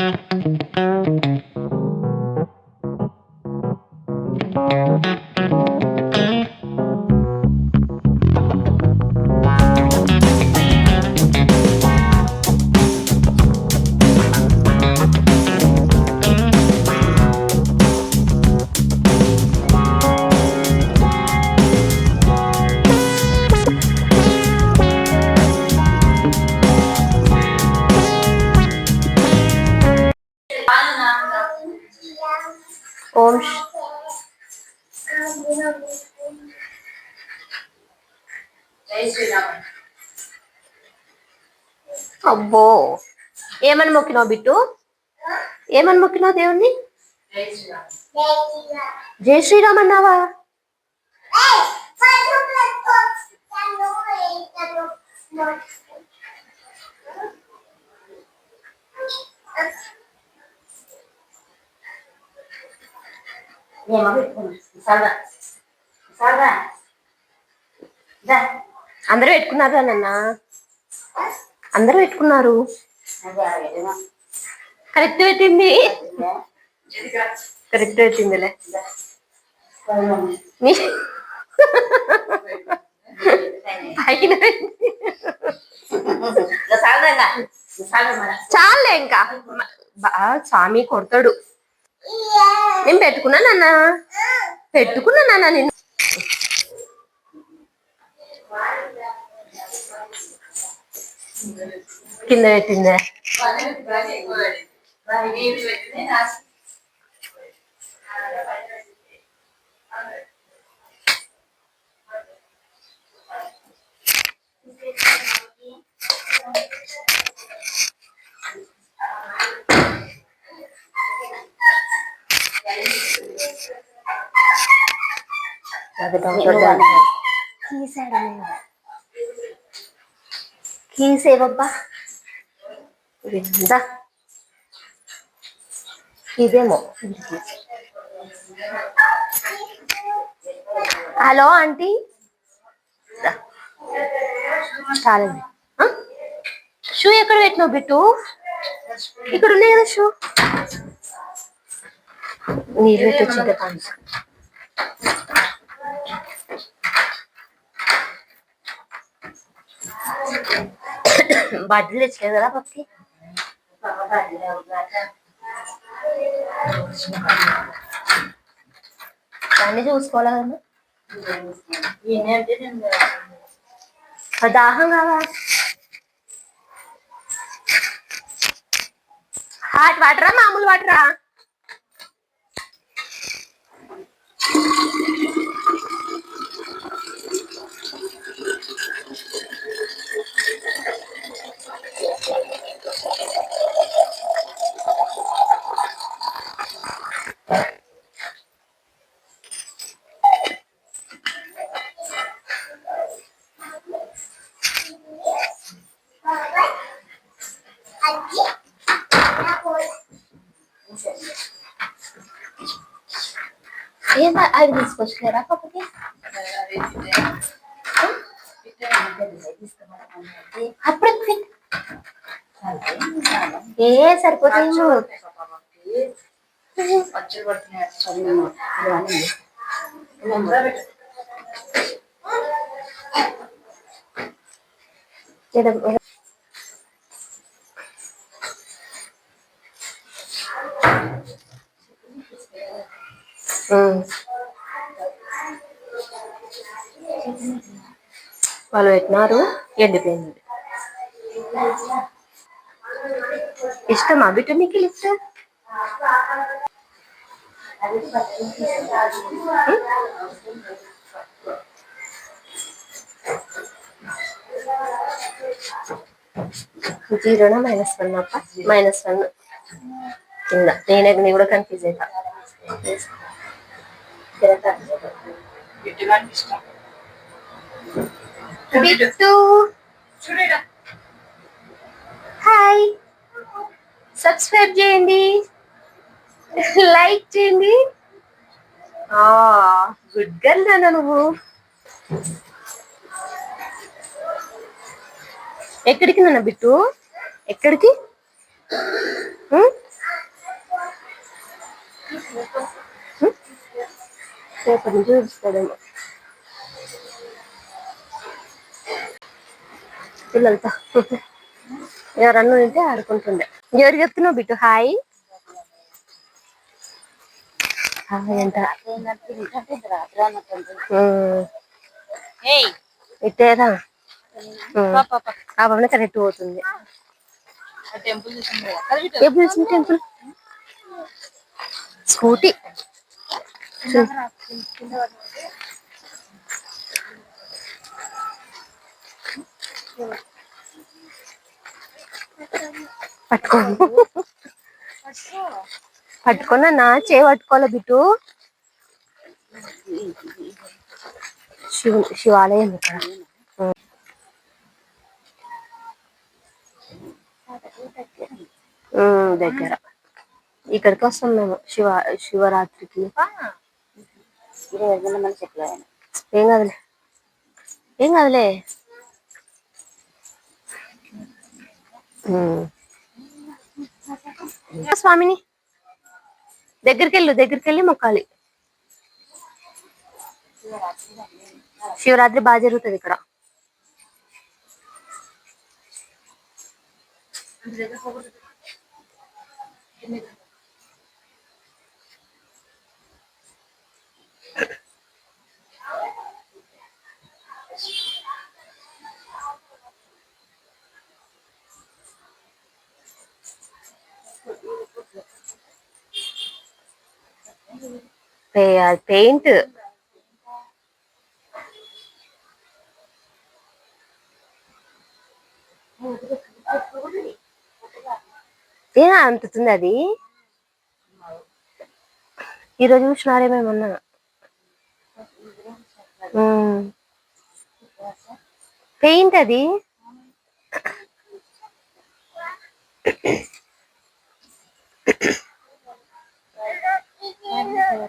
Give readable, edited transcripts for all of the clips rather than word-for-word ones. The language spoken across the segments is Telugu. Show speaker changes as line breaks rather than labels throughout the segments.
ఓం అబ్బో ఏమని మొక్కినావు బిట్టు? ఏమని మొక్కినావు దేవుణ్ణి? జై శ్రీరామ్ అన్నావా? అందరూ పెట్టుకున్నారా నాన్న? అందరూ పెట్టుకున్నారు. కరెక్ట్ పెట్టింది, కరెక్ట్ పెట్టిందిలే. చాలే ఇంకా స్వామి కొడతాడు. నేను పెట్టుకున్నానన్నా, పెట్టుకున్నానన్నా నేను. కింద పెట్టిందే. కీసేవబ్బా ఇదేమో. హలో ఆంటీ, చాలండి. షూ ఎక్కడ పెట్టినావు బిట్టు? ఇక్కడ ఉన్నాయి కదా షూ. నీళ్ళు తెచ్చింటే థ్యాంక్స్. బట్టలు తెచ్చలేదు కదా పక్కకి. దాన్ని చూసుకోవాలా కదా. దాహం కావా? హాట్ వాటరా మామూలు వాటరా? ఏందా అవి తీసుకొచ్చులేరా పక్కకి? అప్పుడు ఏ సరిపోతాయి. వాళ్ళు పెట్టినారు, ఎండిపోయింది. ఇష్టమా బిడ్డ మీకు లిఫ్ట్? జీరోనా -1 అప్ప? -1 కింద. నేను కూడా కన్ఫ్యూజ్ అవుతా. హాయ్, సబ్స్క్రైబ్ చేయండి, లైక్ చేయండి. గుడ్ గర్ల్ నాన్న నువ్వు. ఎక్కడికి నాన్న బిట్టు? ఎక్కడికి? రేపటి నుంచి చూపిస్తాడేమో పిల్లలతో. ఎవరన్నా ఉంటే ఆడుకుంటుండే. ఎవరికి చెప్తున్నావు బిట్టు హాయ్ అంట. ఇట్టేరా ఆ బాబునే కరెక్ట్ పోతుంది. టెంపుల్ స్కూటీ పట్టుకో పట్టుకున్నా నా చేయి పట్టుకోవాలి బిట్టు. శివాలయం ఇక్కడ దగ్గర. ఇక్కడికి వస్తాం మేము శివరాత్రికి. ఏం కాదులే ఏం కాదులే. స్వామిని దగ్గరికి వెళ్ళి మొక్కాలి. శివరాత్రి బాగా జరుగుతుంది ఇక్కడ. పెయింట్ ఏనా అంతుంది అది. ఈరోజు చూసినారేమేమన్నా. పెయింట్ అది.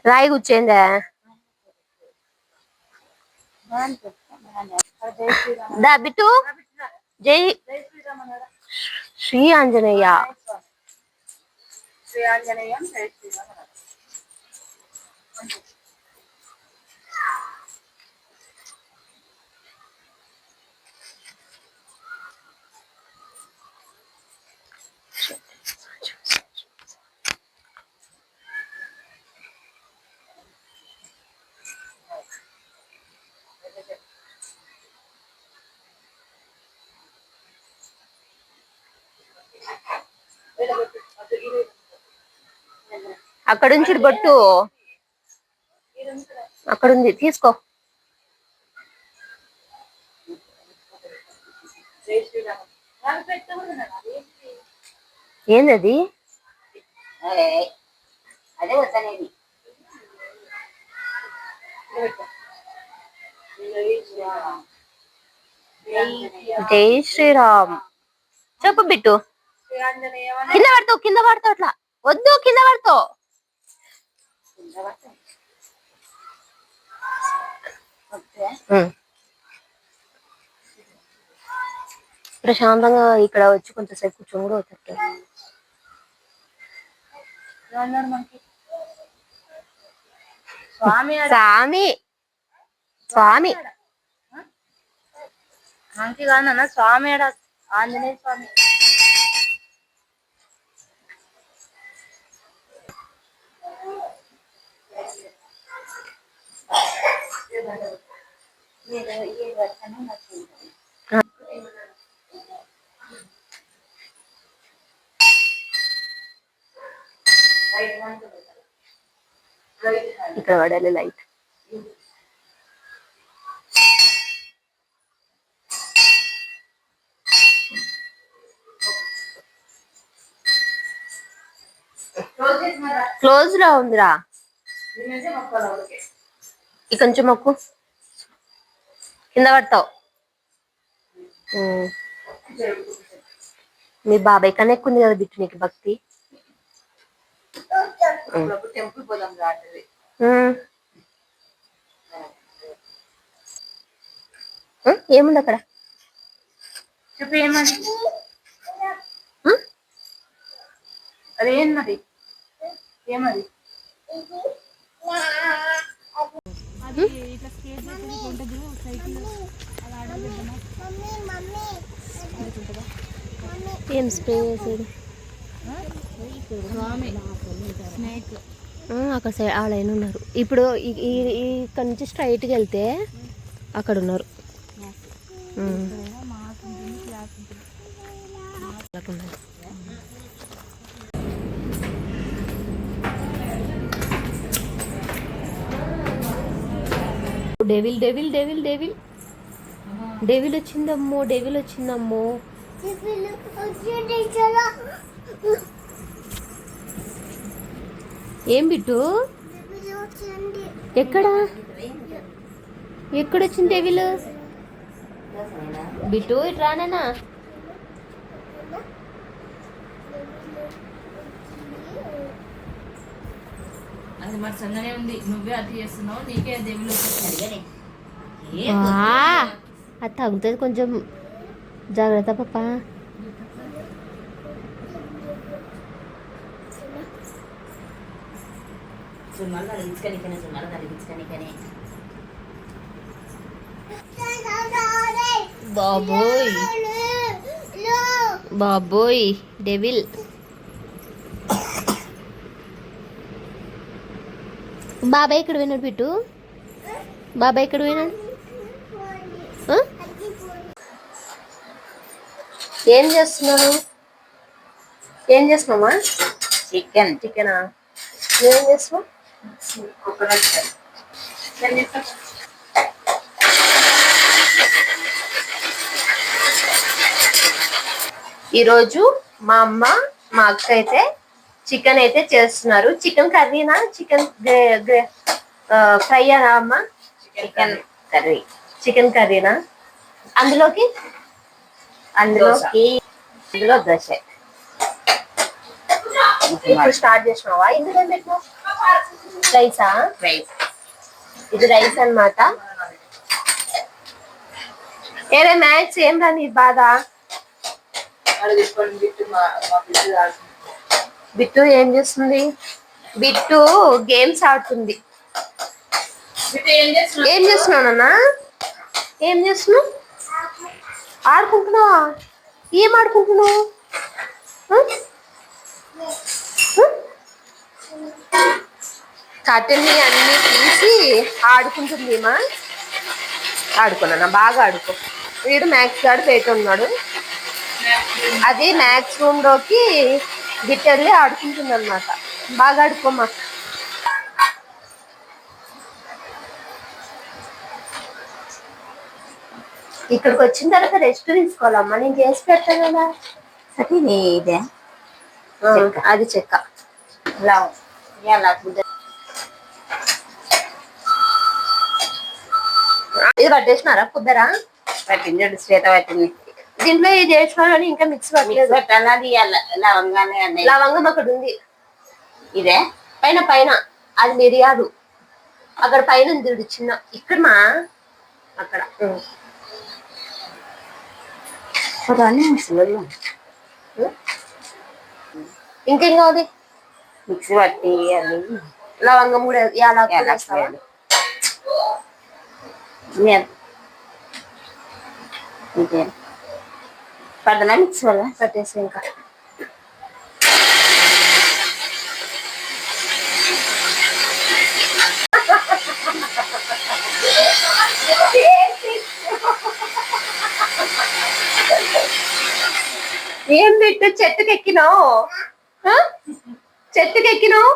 రాయి కూర్చేందా దా బిట్టు. జై శ్రీ ఆంజనేయ. అక్కడుంచి బొట్టు అక్కడుంది తీసుకో. ఏందది? జై శ్రీరామ్ చెప్పు బిట్టు. కింద పడతావు అట్లా వద్దు. కింద పడతావు. ప్రశాంతంగా ఇక్కడ వచ్చి కొంతసేపు కూర్చొని కూడా అవుతారు. స్వామి స్వామి మంకి కాదన్న స్వామి. ఆంజనేయ స్వామి. ఇక్కడ పడాలి లైట్. క్లోజ్ లో ఉందిరా. ఇక కొంచెం మొక్కు. కింద పడతావు. మీ బాబాయ్ కన్నా ఎక్కువ ఉంది కదా బిట్టు నీకు భక్తి. టెంపుల్ పోదాం. ఏముంది అక్కడ చెప్పు. ఏమది అదేం మరి ఏమది? ఏం స్ప్రే చేసేది అక్కడ సైడ్ ఆ లైన్ ఉన్నారు. ఇప్పుడు ఇక్కడ నుంచి స్ట్రైట్కి వెళ్తే అక్కడ ఉన్నారు. Devil devil devil devil devil వచ్చిందమ్మో, డెవిల్ వచ్చిందమ్మో. ఏం బిట్టు ఎక్కడ ఎక్కడొచ్చింది డెవిల్? బిట్టు ఇటు రానా.
అది మరి సంగనే ఉంది, నువ్వే అది చేస్తున్నావు, నీకే దేవుళ్ళు వచ్చేసాడు.
అది తగ్గుతుంది కొంచెం, జాగ్రత్త పాప. బాబోయ్ బాబోయ్ డెవిల్. బాబాయ్ ఇక్కడ పోయినాడు బిట్టు, బాబాయ్ ఇక్కడ పోయినాడు. ఏం చేస్తున్నావు? ఏం చేస్తున్నావా? చికెనా? నువ్వేం చేస్తున్నావు? ఈరోజు మా అమ్మ మా అక్క అయితే చికెన్ అయితే చేస్తున్నారు. చికెన్ కర్రీనా, చికెన్ ఫ్రై అనా అమ్మ? చికెన్ కర్రీనా? అందులో దోశ. ఇప్పుడు స్టార్ట్ చేసినావా? ఇందులో పెట్టినా రైసా? ఇది రైస్ అన్నమాట. ఏరే మ్యాథ్స్ ఏం రా నీ బాధ? బిట్టు ఏం చేస్తుంది? బిట్టు గేమ్స్ ఆడుతుంది. ఏం చేస్తున్నావున్నా? ఏం చేస్తున్నావు? ఆడుకుంటున్నావా? ఏం ఆడుకుంటున్నావు? కట్టెల్ని అన్ని తీసి ఆడుకుంటుంది. మా ఆడుకున్నా, బాగా ఆడుకో. వీడు మ్యాథ్స్ గాడు బయట ఉన్నాడు. అది మ్యాథ్స్ రూమ్ లోకి గిట్టెళ్ళి ఆడుకుంటుంది అనమాట. బాగా ఆడుకోమ్మా. ఇక్కడికి వచ్చిన తర్వాత రెస్ట్ తీసుకోవాలమ్మా. నేను చేసి పెడతాను కదా. ఇదే అది చెక్క ఇది పట్టేసినారా? కుద్దరా
పట్టింది, శ్వేత పట్టింది.
దీంట్లో ఇది వేసుకోవాలని ఇంకా మిక్స్ పట్టలేదు. లవంగం అక్కడ ఉంది.
ఇదే
పైన పైన అది మిరియాలు అక్కడ పైన ఉంది చిన్న. ఇక్కడ మా అక్కడ ఇంకేం కావాలి?
మిక్సీ పట్టి అది
లవంగం కూడా
పడదనా మిక్సీ వల్ల
పట్టేసి ఇంకా ఏం పెట్టు? చెట్టుకెక్కినావు, చెట్టుకెక్కినావు,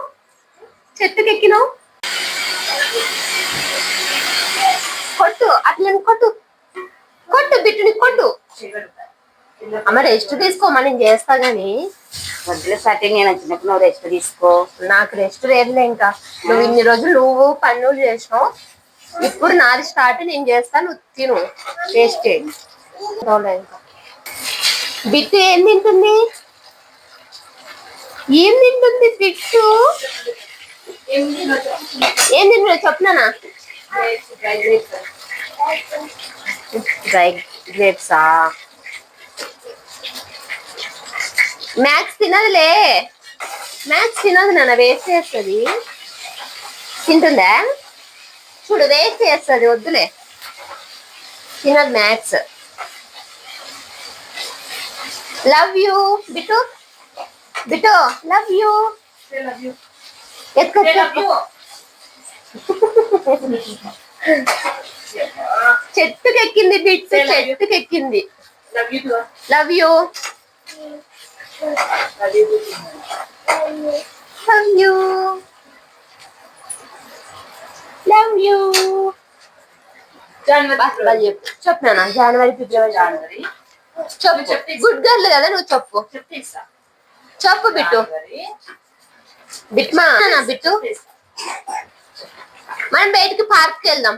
చెట్టుకెక్కినావు. కొట్టు, అట్లా కొట్టు, కొట్టు బిట్టుని కొట్టు. అమ్మ రెస్ట్ తీసుకోమా, నేను చేస్తా గాని.
వద్దులే సరే, నేను వచ్చినప్పుడు నువ్వు రెస్ట్ తీసుకో.
నాకు రెస్ట్ లేదులే. ఇంకా నువ్వు ఇన్ని రోజులు నువ్వు పనులు చేసినావు, ఇప్పుడు నాది స్టార్ట్. నేను చేస్తా, నువ్వు తిను. టేస్ట్ ఇంకా బిట్టు ఏం తింటుంది? ఏం తింటుంది బిట్టు? ఏం తింటున్నా చెప్పనా? డ్రై గ్రేప్సా? మ్యాథ్స్ తినదులే, మ్యాథ్స్ తినదు నాన్న, వేస్ట్ చేస్తుంది. తింటుందా? చూడు వేస్ట్ చేస్తుంది, వద్దులే. తినదు maths. Love you Bittu, Bittu love you. ఎత్తుకో చెట్టుకెక్కింది బిట్టు, చెట్టుకెక్కింది. Love you, love you, love you. చెప్పు నాన్న. జనవరి, ఫిబ్రవరి. చెప్పు. గుడ్ గర్ల్ కదా నువ్వు, చెప్పు. చెప్పు బిట్టు. బిట్మా బిట్టు. మనం బయటికి పార్క్ వెళ్దాం.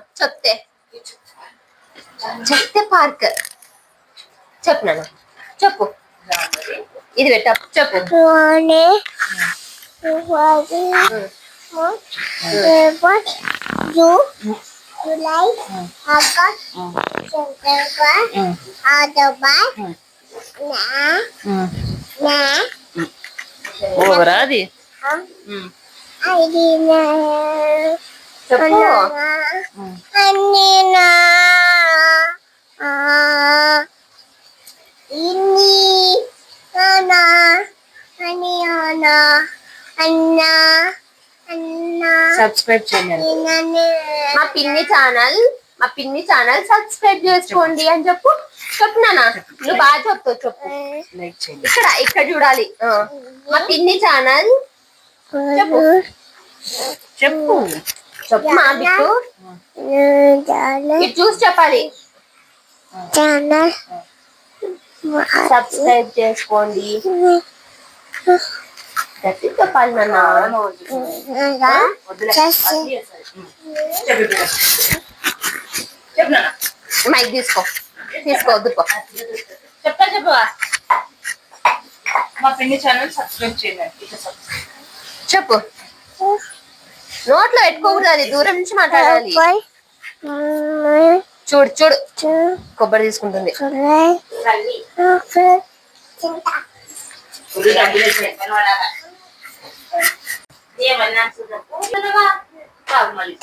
చెప్తే పార్క్. చెప్పు నాన్న, చెప్పు. ఇది పెట్ట, చెప్పు. July, August, September, October,
ఓవరాది
చెప్పు.
సబ్స్క్రైబ్ చేయండి.
మా పిన్ని ఛానల్ సబ్స్క్రైబ్ చేసుకోండి అని చెప్పు. చెప్పునా, నువ్వు బాగా చెప్తావు. చెప్పు.
లైక్ చేయండి.
ఇక్కడ చూడాలి. మా పిన్ని ఛానల్ చెప్పు.
చెప్పు
చెప్పు మా బిట్టు. ఇది చూసి చెప్పాలి. ఛానల్ సబ్స్క్రైబ్ చేసుకోండి. చెప్పాలి నాన్న. మైక్ తీసుకోవద్దుకో.
చెప్తా చెప్పు. మా పిన్ని ఛానల్ సబ్స్క్రైబ్ చేయండి.
చెప్పు. నోట్లో పెట్టుకోకూడదు, అది దూరం నుంచి మాట్లాడాలి. చూడు చూడు, కొబ్బరి తీసుకుంటుంది.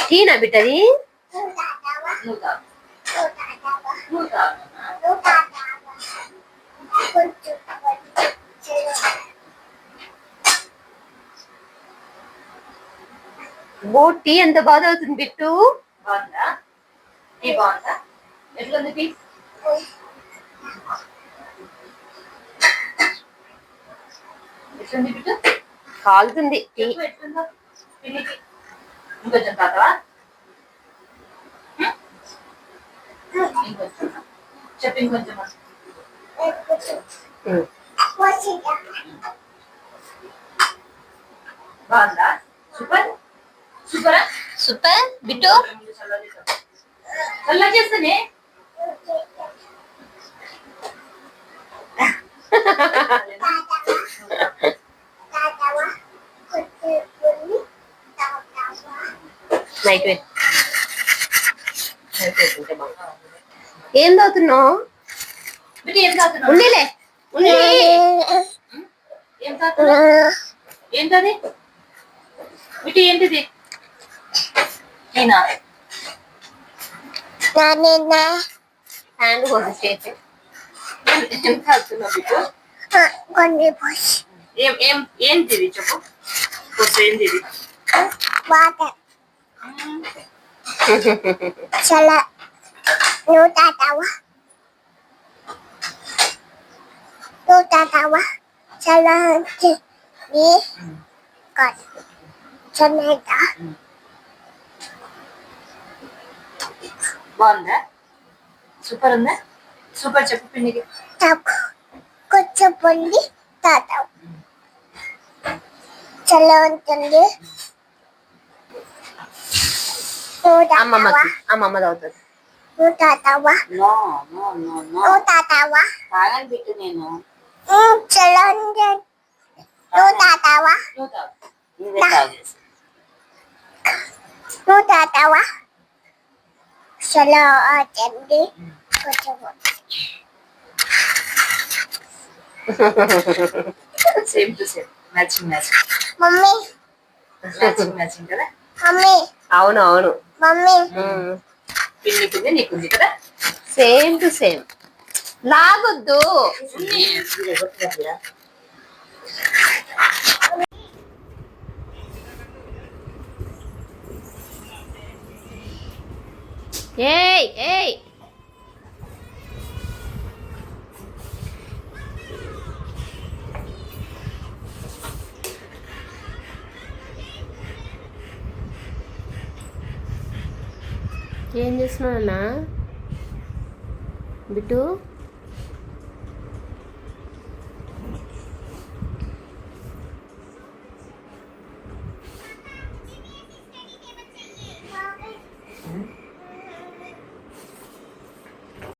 టీనా బిట్టది. టీ ఎంత బాధ అవుతుంది బిట్టు.
బాగుందా? టీ బాగుందా? ఎట్లుంది టీ? ఎట్లుంది బిట్టు?
కాలుతుంది టీ.
ఎట్లుందో పిన్నికి ఇంకొంచెం తాతవా? ఇంకొంచెం చెప్పు. ఇంకొంచెం బాగుందా? సూపర్ సూపరా?
సూపర్ బిట్టు.
చల్ల చేస్తానే.
ఏం తాగుతున్నావు?
ఏం తాగుతున్నావు?
ఉండిలే ఉండి.
ఏం తాగుతున్నావు? ఏంటది బిటి? ఏంటిది? నేనా
హ్యాండ్ కోసం చేసి
ఏం తాగుతున్నావు బిటు? ఏంటిది చెప్పు. ఏంటిది?
చాలా నువ్వు తాతావా? చాలా
బాగుందా? సూపర్ ఉందా? సూపర్ చెప్పు పిన్నికి.
కొంచెం పొండి తాత చల్ల ఉంటుంది. అమ్మమ్మ తాగుతుంది. నువ్వు తాతావా? నువ్వు తాతావా?
తాగని బిట్టు నేను.
చల్ల ఉంటుంది. నువ్వు తాతావా? నువ్వు తాతావా? చల్ల ఉంటుంది. కొంచెం
same to same, matching matching.
Mummy
matching matching కదా.
మమ్మీ అవును అవును
పిన్ని పిన్ని నీకుంది కదా.
Same to same. లాగొద్దు. ఏయ్ ఏయ్ ఏం చేస్తున్నావు అన్నా బిట్టు?